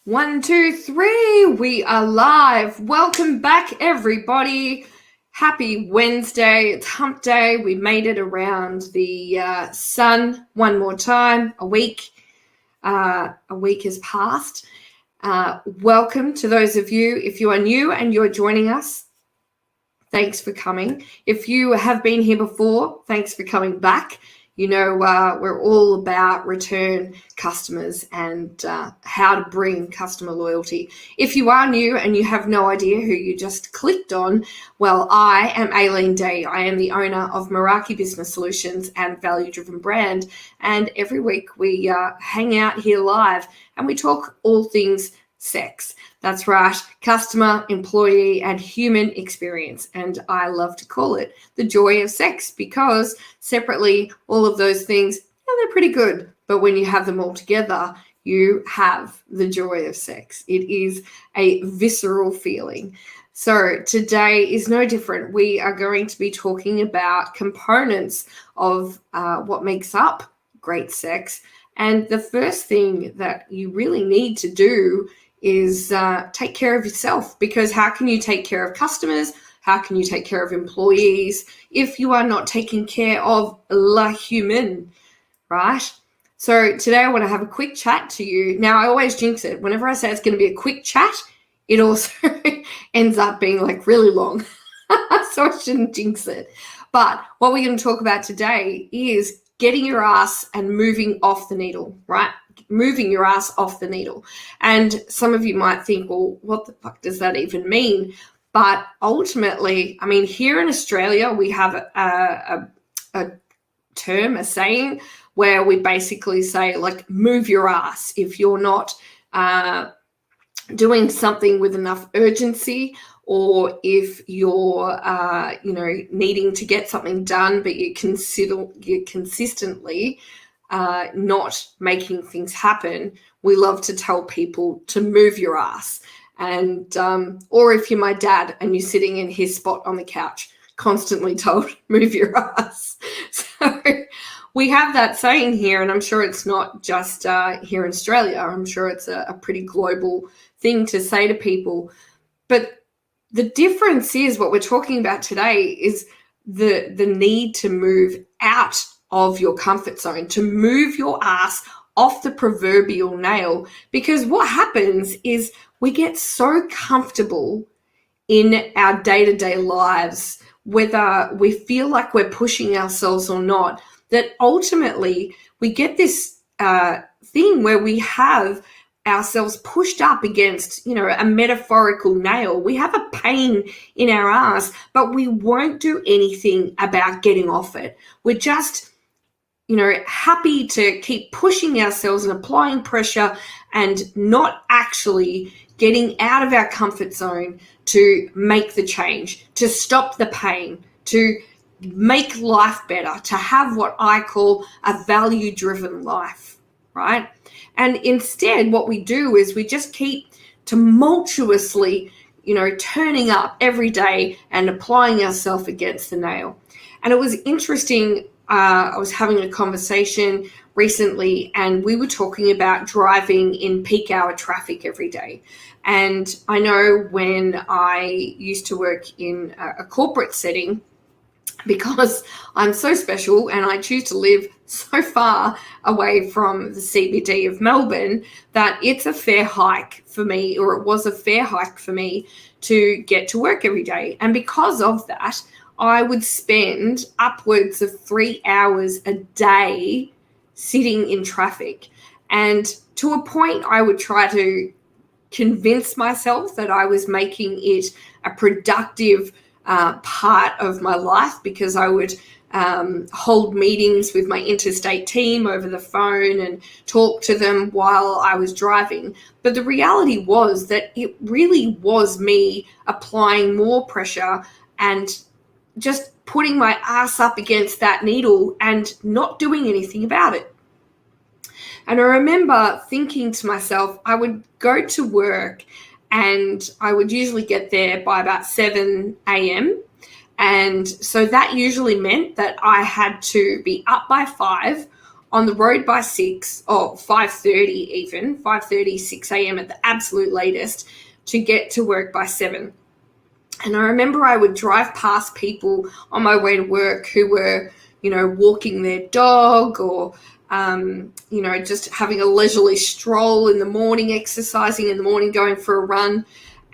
One, two, three. We are live. Welcome back, everybody. Happy Wednesday. It's hump day. We made it around the sun one more time. A week has passed. Welcome to those of you. If you are new and you're joining us, thanks for coming. If you have been here before, thanks for coming back. You know, we're all about return customers and how to bring customer loyalty. If you are new and you have no idea who you just clicked on, well, I am Aileen Day. I am the owner of Meraki Business Solutions and Value Driven Brand. And every week we hang out here live and we talk all things sex. That's right, customer, employee, and human experience. And I love to call it the joy of sex because separately, all of those things, they're pretty good. But when you have them all together, you have the joy of sex. It is a visceral feeling. So today is no different. We are going to be talking about components of what makes up great sex. And the first thing that you really need to do is take care of yourself, because how can you take care of customers? How can you take care of employees if you are not taking care of la human, right? So today I want to have a quick chat to you. Now, I always jinx it. Whenever I say it's going to be a quick chat, it also ends up being like really long. So I shouldn't jinx it. But what we're going to talk about today is getting your ass and moving off the needle, right? Moving your ass off the needle. And some of you might think, well, what the fuck does that even mean? But ultimately, I mean, here in Australia, we have a term, a saying, where we basically say, like, move your ass. If you're not doing something with enough urgency, or if you're, needing to get something done, but you're consistently not making things happen, we love to tell people to move your ass. And or if you're my dad and you're sitting in his spot on the couch, constantly told, move your ass. So we have that saying here, and I'm sure it's not just here in Australia. I'm sure it's a pretty global thing to say to people. But the difference is, what we're talking about today is the need to move out of your comfort zone, to move your ass off the proverbial nail. Because what happens is we get so comfortable in our day-to-day lives, whether we feel like we're pushing ourselves or not, that ultimately we get this thing where we have ourselves pushed up against, a metaphorical nail. We have a pain in our ass, but we won't do anything about getting off it. We're just, happy to keep pushing ourselves and applying pressure and not actually getting out of our comfort zone to make the change, to stop the pain, to make life better, to have what I call a value-driven life, right? And instead, what we do is we just keep tumultuously, turning up every day and applying ourselves against the nail. And it was interesting. I was having a conversation recently, and we were talking about driving in peak hour traffic every day. And I know when I used to work in a corporate setting, because I'm so special and I choose to live so far away from the CBD of Melbourne, that it's a fair hike for me, or it was a fair hike for me to get to work every day. And because of that, I would spend upwards of 3 hours a day sitting in traffic. And to a point, I would try to convince myself that I was making it a productive part of my life, because I would hold meetings with my interstate team over the phone and talk to them while I was driving. But the reality was that it really was me applying more pressure and just putting my ass up against that needle and not doing anything about it. And I remember thinking to myself, I would go to work and I would usually get there by about 7 a.m. And so that usually meant that I had to be up by 5 on the road by 6 or 5:30 even, 5:30, 6 a.m. at the absolute latest to get to work by 7. And I remember I would drive past people on my way to work who were, walking their dog or, just having a leisurely stroll in the morning, exercising in the morning, going for a run.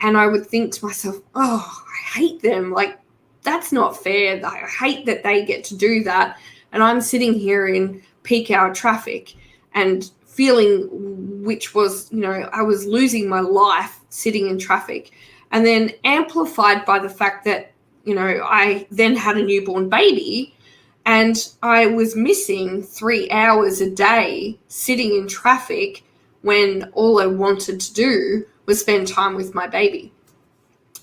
And I would think to myself, oh, I hate them. Like, that's not fair. I hate that they get to do that. And I'm sitting here in peak hour traffic and feeling which was, I was losing my life sitting in traffic. And then amplified by the fact that, I then had a newborn baby and I was missing 3 hours a day sitting in traffic when all I wanted to do was spend time with my baby.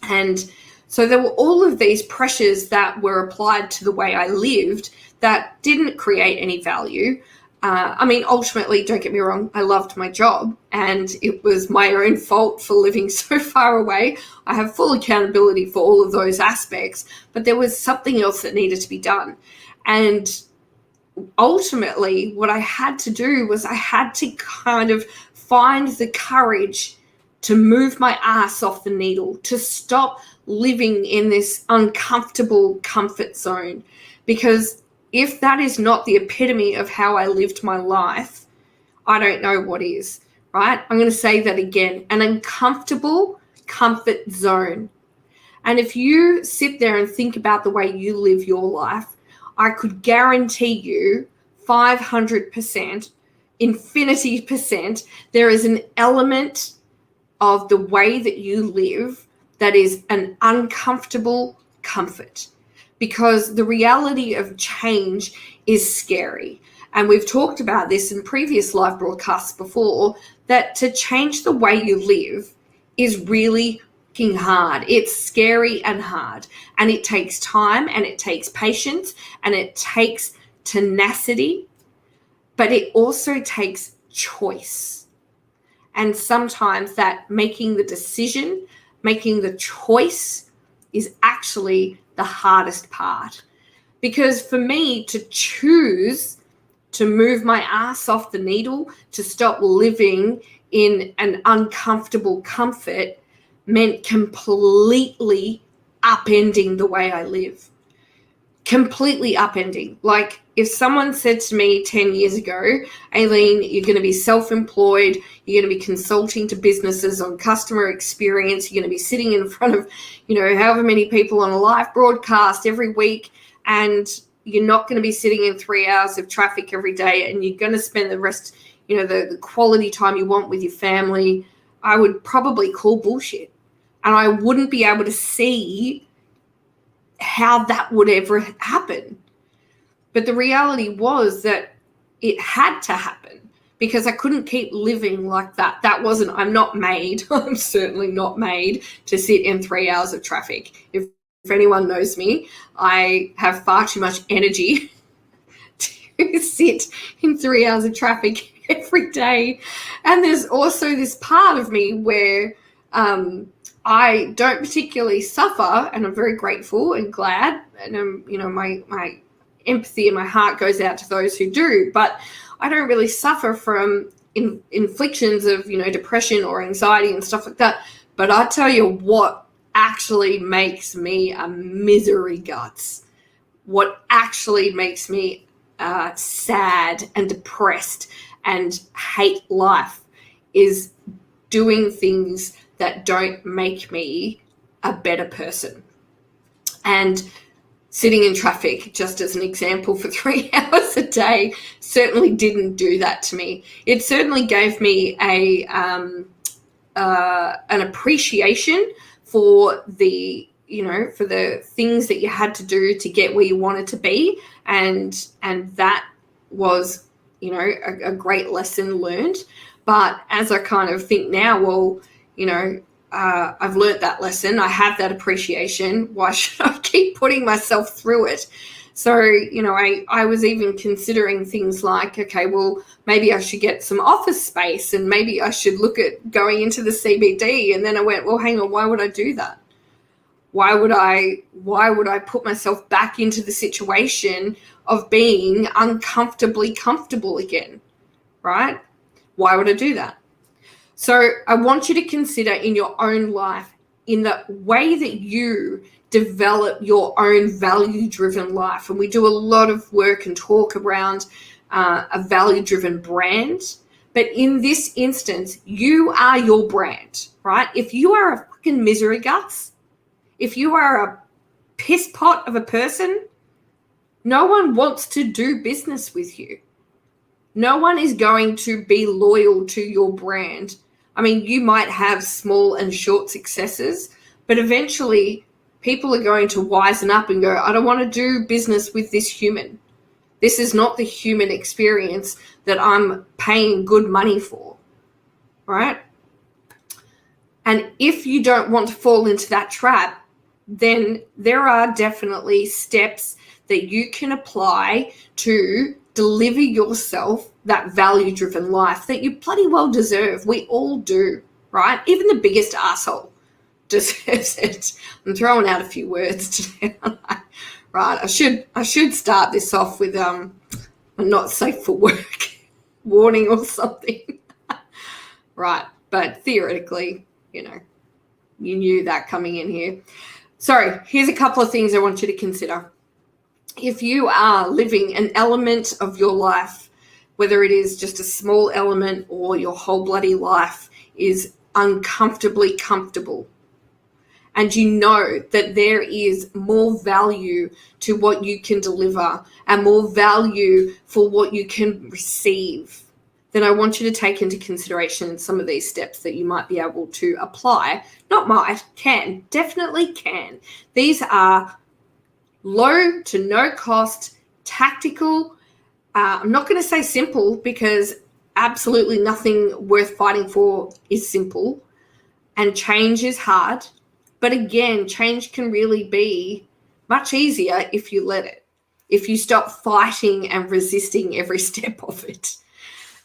And so there were all of these pressures that were applied to the way I lived that didn't create any value. Ultimately, don't get me wrong, I loved my job and it was my own fault for living so far away. I have full accountability for all of those aspects, but there was something else that needed to be done. And ultimately, what I had to do was I had to kind of find the courage to move my ass off the needle, to stop living in this uncomfortable comfort zone. Because if that is not the epitome of how I lived my life, I don't know what is, right? I'm going to say that again, an uncomfortable comfort zone. And if you sit there and think about the way you live your life, I could guarantee you 500%, infinity percent, there is an element of the way that you live that is an uncomfortable comfort. Because the reality of change is scary. And we've talked about this in previous live broadcasts before, that to change the way you live is really fucking hard. It's scary and hard. And it takes time and it takes patience and it takes tenacity, but it also takes choice. And sometimes that making the decision, making the choice is actually the hardest part. Because for me to choose to move my ass off the needle, to stop living in an uncomfortable comfort, meant completely upending the way I live. Completely upending. Like if someone said to me 10 years ago, Aileen, you're going to be self-employed, you're going to be consulting to businesses on customer experience, you're going to be sitting in front of, however many people on a live broadcast every week, and you're not going to be sitting in 3 hours of traffic every day, and you're going to spend the rest, the quality time you want with your family, I would probably call bullshit. And I wouldn't be able to see how that would ever happen. But the reality was that it had to happen because I couldn't keep living like that. I'm not made, I'm certainly not made to sit in 3 hours of traffic. If anyone knows me, I have far too much energy to sit in 3 hours of traffic every day. And there's also this part of me where I don't particularly suffer, and I'm very grateful and glad, and my empathy and my heart goes out to those who do, but I don't really suffer from inflictions of depression or anxiety and stuff like that. But I tell you what actually makes me a misery guts, what actually makes me sad and depressed and hate life is doing things that don't make me a better person. And sitting in traffic, just as an example, for 3 hours a day certainly didn't do that to me. It certainly gave me an appreciation for the things that you had to do to get where you wanted to be, and that was a great lesson learned. But as I kind of think now, well, I've learnt that lesson. I have that appreciation. Why should I keep putting myself through it? So, I was even considering things like, okay, well, maybe I should get some office space and maybe I should look at going into the CBD. And then I went, well, hang on, why would I do that? Why would I put myself back into the situation of being uncomfortably comfortable again, right? Why would I do that? So I want you to consider in your own life, in the way that you develop your own value-driven life. And we do a lot of work and talk around a value-driven brand. But in this instance, you are your brand, right? If you are a fucking misery guts, if you are a piss pot of a person, no one wants to do business with you. No one is going to be loyal to your brand. I mean, you might have small and short successes, but eventually people are going to wisen up and go, I don't want to do business with this human. This is not the human experience that I'm paying good money for, right? And if you don't want to fall into that trap, then there are definitely steps that you can apply to deliver yourself that value-driven life that you bloody well deserve. We all do, right? Even the biggest asshole deserves it. I'm throwing out a few words today. Right, I should start this off with a not safe for work warning or something. Right, but theoretically, you knew that coming in here. So here's a couple of things I want you to consider. If you are living an element of your life, whether it is just a small element or your whole bloody life is uncomfortably comfortable, and you know that there is more value to what you can deliver and more value for what you can receive, then I want you to take into consideration some of these steps that you might be able to apply. Not might, can, definitely can. These are low to no cost, tactical. I'm not going to say simple because absolutely nothing worth fighting for is simple, and change is hard. But again, change can really be much easier if you let it, if you stop fighting and resisting every step of it.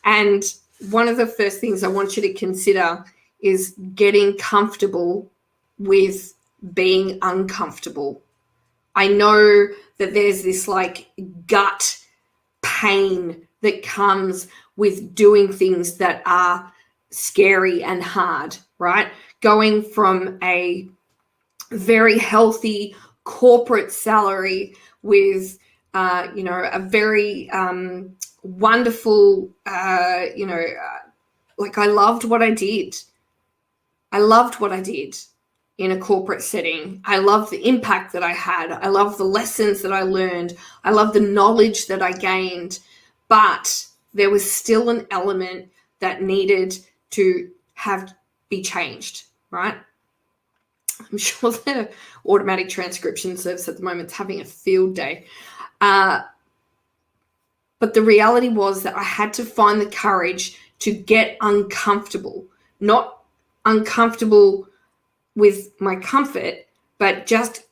And one of the first things I want you to consider is getting comfortable with being uncomfortable. I know that there's this like gut pain that comes with doing things that are scary and hard, right? Going from a very healthy corporate salary with, a very wonderful, like I loved what I did. I loved what I did in a corporate setting. I love the impact that I had. I love the lessons that I learned. I love the knowledge that I gained, but there was still an element that needed to be changed, right? I'm sure the automatic transcription service at the moment is having a field day. But the reality was that I had to find the courage to get uncomfortable, not uncomfortable with my comfort, but just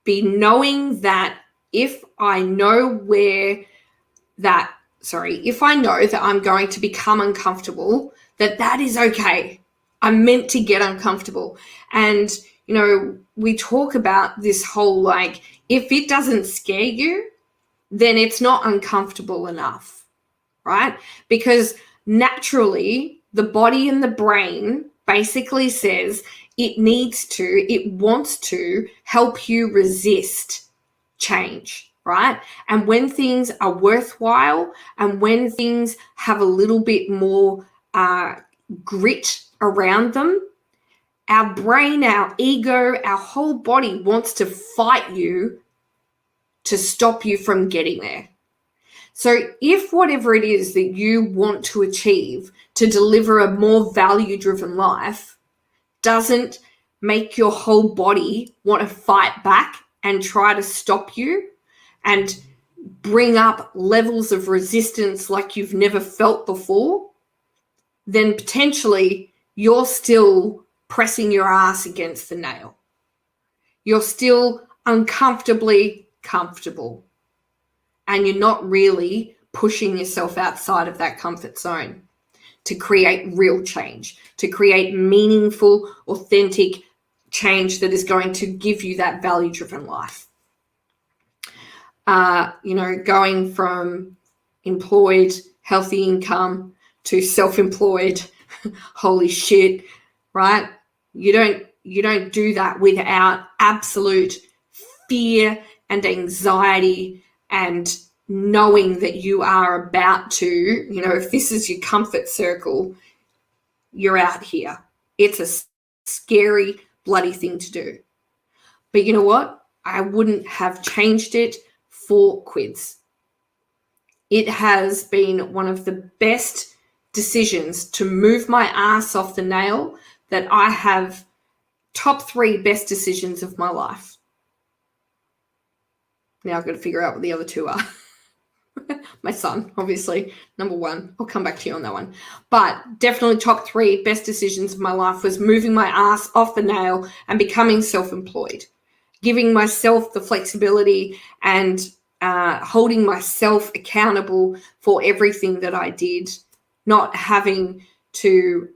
be knowing that if I know that I'm going to become uncomfortable, that is okay. I'm meant to get uncomfortable. And, we talk about this whole, like, if it doesn't scare you, then it's not uncomfortable enough, right? Because naturally, the body and the brain basically says it wants to help you resist change, right? And when things are worthwhile and when things have a little bit more grit around them, our brain, our ego, our whole body wants to fight you to stop you from getting there. So if whatever it is that you want to achieve to deliver a more value-driven life doesn't make your whole body want to fight back and try to stop you and bring up levels of resistance like you've never felt before, then potentially you're still pressing your ass against the nail. You're still uncomfortably comfortable, and you're not really pushing yourself outside of that comfort zone to create real change, to create meaningful, authentic change that is going to give you that value-driven life. Going from employed, healthy income to self-employed, holy shit, right? You don't do that without absolute fear and anxiety and knowing that you are about to, if this is your comfort circle, you're out here. It's a scary, bloody thing to do. But you know what? I wouldn't have changed it for quids. It has been one of the best decisions to move my ass off the nail that I have. Top 3 best decisions of my life. Now I've got to figure out what the other 2 are. My son, obviously, number 1. I'll come back to you on that one. But definitely top 3 best decisions of my life was moving my ass off the nail and becoming self-employed, giving myself the flexibility and holding myself accountable for everything that I did, not having to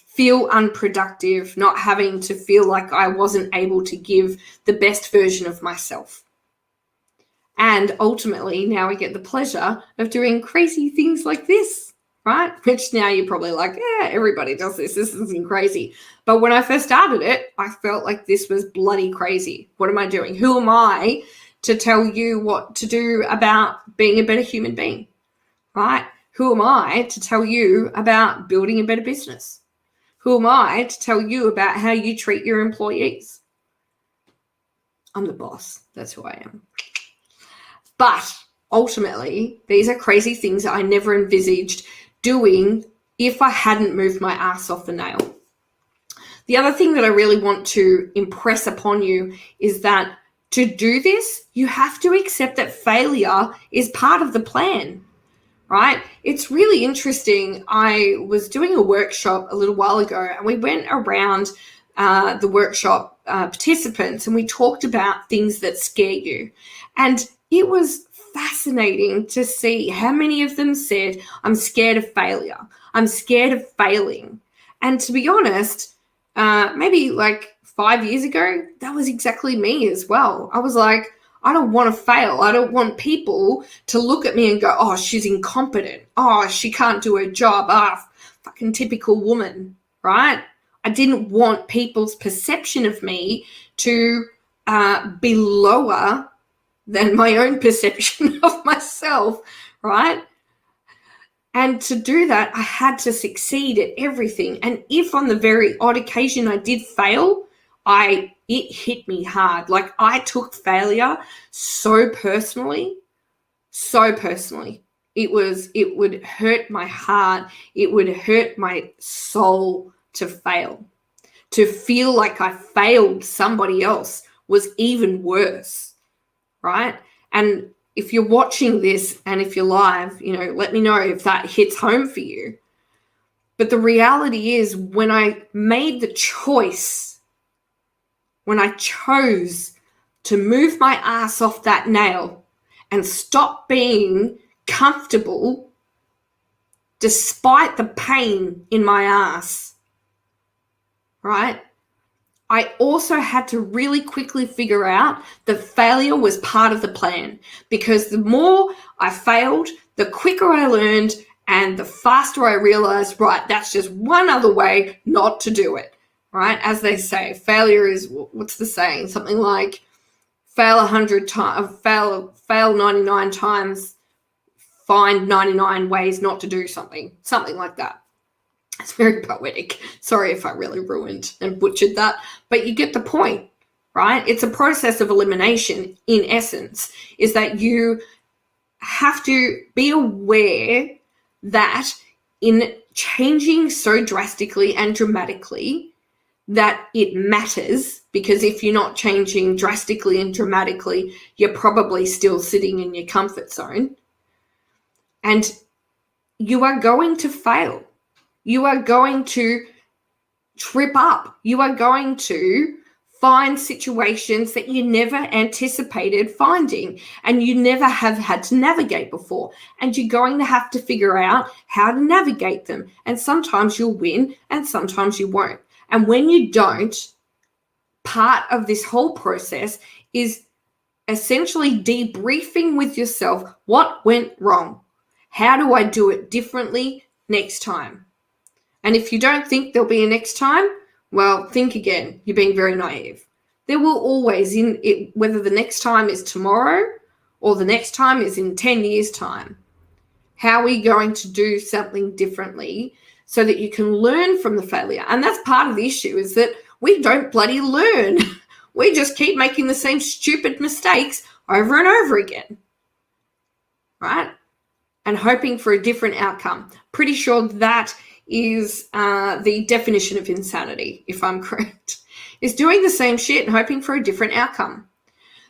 feel unproductive, not having to feel like I wasn't able to give the best version of myself. And ultimately, now we get the pleasure of doing crazy things like this, right? Which now you're probably like, yeah, everybody does this. This isn't crazy. But when I first started it, I felt like this was bloody crazy. What am I doing? Who am I to tell you what to do about being a better human being, right? Who am I to tell you about building a better business? Who am I to tell you about how you treat your employees? I'm the boss. That's who I am. But ultimately, these are crazy things that I never envisaged doing if I hadn't moved my ass off the nail. The other thing that I really want to impress upon you is that to do this, you have to accept that failure is part of the plan. Right? It's really interesting. I was doing a workshop a little while ago and we went around the workshop participants and we talked about things that scare you. And it was fascinating to see how many of them said, I'm scared of failure. I'm scared of failing. And to be honest, maybe like 5 years ago, that was exactly me as well. I was like, I don't want to fail. I don't want people to look at me and go, oh, she's incompetent. Oh, she can't do her job. Ah, fucking typical woman, right? I didn't want people's perception of me to be lower than my own perception of myself, right? And to do that, I had to succeed at everything. And if on the very odd occasion I did fail, it hit me hard. Like I took failure so personally. It would hurt my heart. It would hurt my soul to fail. To feel like I failed somebody else was even worse, right? And if you're watching this and if you're live, let me know if that hits home for you. But the reality is when I made the choice, when I chose to move my ass off that nail and stop being comfortable despite the pain in my ass, right? I also had to really quickly figure out that failure was part of the plan, because the more I failed, the quicker I learned and the faster I realized, right, that's just one other way not to do it. Right? As they say, failure is, what's the saying? Something like fail 100 times, fail 99 times, find 99 ways not to do something like that. It's very poetic. Sorry if I really ruined and butchered that, but you get the point, right? It's a process of elimination in essence, is that you have to be aware that in changing so drastically and dramatically, that it matters, because if you're not changing drastically and dramatically, you're probably still sitting in your comfort zone. And you are going to fail. You are going to trip up. You are going to find situations that you never anticipated finding and you never have had to navigate before. And you're going to have to figure out how to navigate them. And sometimes you'll win and sometimes you won't. And when you don't, part of this whole process is essentially debriefing with yourself what went wrong. How do I do it differently next time? And if you don't think there'll be a next time, well, think again. You're being very naive. There will always, whether the next time is tomorrow or the next time is in 10 years' time, how are we going to do something differently so that you can learn from the failure? And that's part of the issue, is that we don't bloody learn. We just keep making the same stupid mistakes over and over again, right? And hoping for a different outcome. Pretty sure that is the definition of insanity, if I'm correct, is doing the same shit and hoping for a different outcome.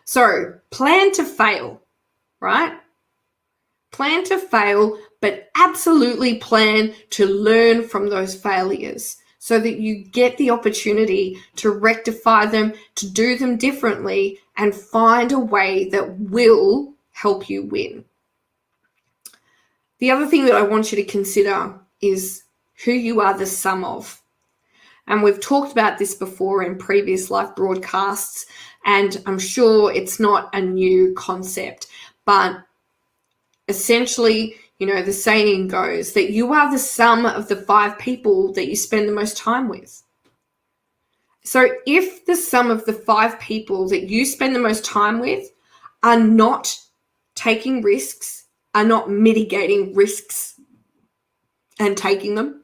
So plan to fail, right? Plan to fail, but absolutely plan to learn from those failures so that you get the opportunity to rectify them, to do them differently, and find a way that will help you win. The other thing that I want you to consider is who you are the sum of. And we've talked about this before in previous live broadcasts, and I'm sure it's not a new concept, but essentially, the saying goes that you are the sum of the 5 people that you spend the most time with. So if the sum of the 5 people that you spend the most time with are not taking risks, are not mitigating risks and taking them,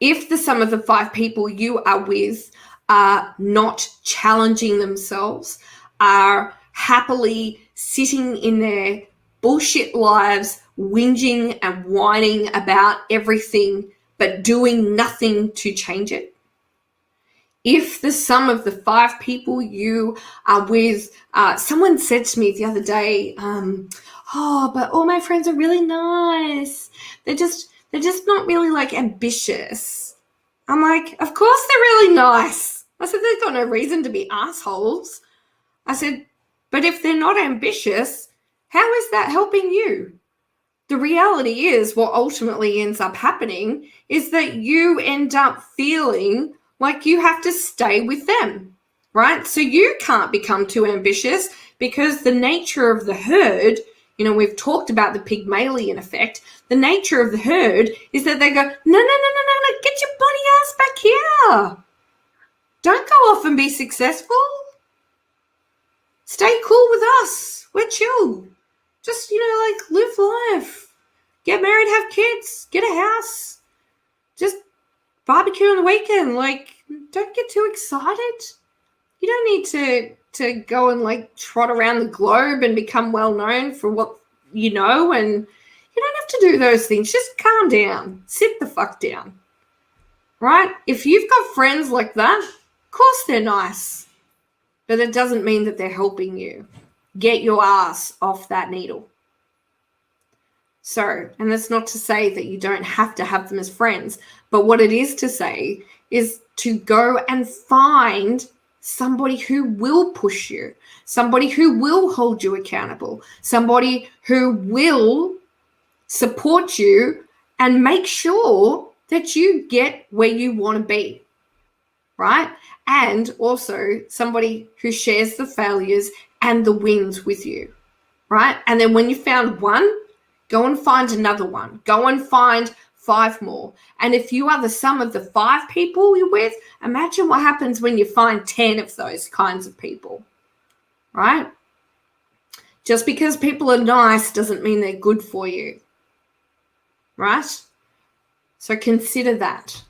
if the sum of the 5 people you are with are not challenging themselves, are happily sitting in their bullshit lives, whinging and whining about everything, but doing nothing to change it. If the sum of the 5 people you are with, someone said to me the other day, but all my friends are really nice. They're just not really like ambitious. I'm like, of course they're really nice. I said, they've got no reason to be assholes. I said, but if they're not ambitious, how is that helping you? The reality is what ultimately ends up happening is that you end up feeling like you have to stay with them, right? So you can't become too ambitious because the nature of the herd, we've talked about the Pygmalion effect. The nature of the herd is that they go, no, get your bloody ass back here. Don't go off and be successful. Stay cool with us. We're chill. Just, live life. Get married, have kids, get a house. Just barbecue on the weekend. Don't get too excited. You don't need to go and trot around the globe and become well known for what you know, and you don't have to do those things. Just calm down. Sit the fuck down. Right? If you've got friends like that, of course they're nice. But it doesn't mean that they're helping you. Get your ass off that needle. So, and that's not to say that you don't have to have them as friends, but what it is to say is to go and find somebody who will push you, somebody who will hold you accountable, somebody who will support you and make sure that you get where you want to be, right? And also somebody who shares the failures and the wins with you, right? And then when you found one, go and find another one. Go and find 5 more. And if you are the sum of the 5 people you're with, imagine what happens when you find 10 of those kinds of people, right? Just because people are nice doesn't mean they're good for you, right? So consider that.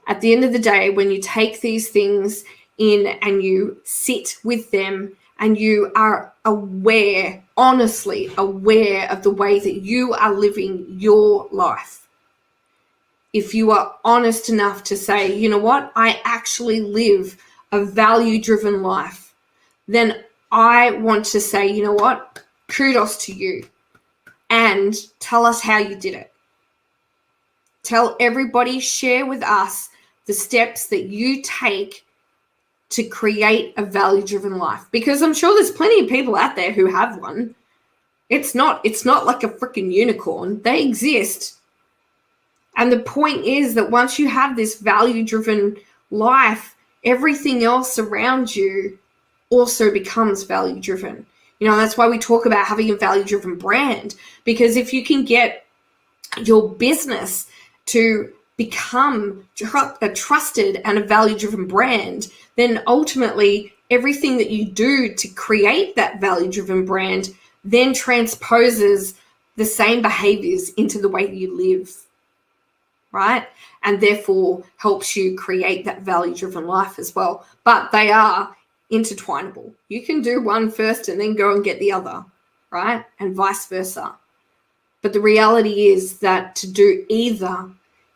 At the end of the day, when you take these things in and you sit with them and you are aware, honestly aware of the way that you are living your life, if you are honest enough to say, you know what, I actually live a value-driven life, then I want to say, you know what, kudos to you, and tell us how you did it. Tell everybody, share with us the steps that you take to create a value-driven life, because I'm sure there's plenty of people out there who have one. It's not like a freaking unicorn. They exist. And the point is that once you have this value-driven life, everything else around you also becomes value driven. That's why we talk about having a value driven brand, because if you can get your business to become a trusted and a value driven brand, then ultimately everything that you do to create that value driven brand then transposes the same behaviors into the way that you live, right? And therefore helps you create that value driven life as well. But they are intertwinable. You can do one first and then go and get the other, right? And vice versa. But the reality is that to do either,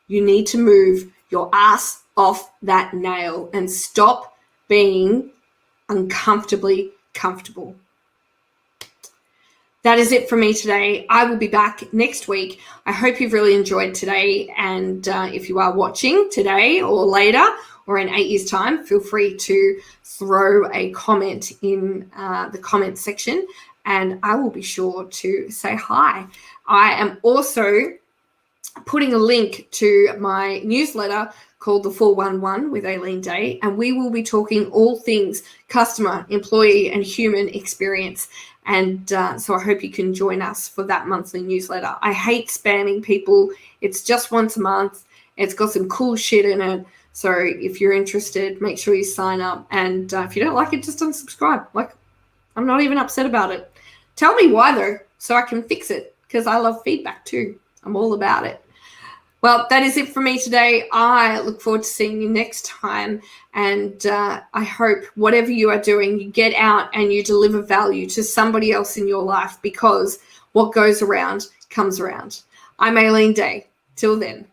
you need to move your ass off that nail and stop being uncomfortably comfortable. That is it for me today. I will be back next week. I hope you've really enjoyed today. And if you are watching today or later or in 8 years' time, feel free to throw a comment in the comment section and I will be sure to say hi. I am also putting a link to my newsletter called The 411 with Aileen Day, and we will be talking all things customer, employee, and human experience. And so I hope you can join us for that monthly newsletter. I hate spamming people. It's just once a month. It's got some cool shit in it. So if you're interested, make sure you sign up. And if you don't like it, just unsubscribe. I'm not even upset about it. Tell me why, though, so I can fix it, because I love feedback too. I'm all about it. Well, that is it for me today. I look forward to seeing you next time. And I hope whatever you are doing, you get out and you deliver value to somebody else in your life, because what goes around comes around. I'm Aileen Day. Till then.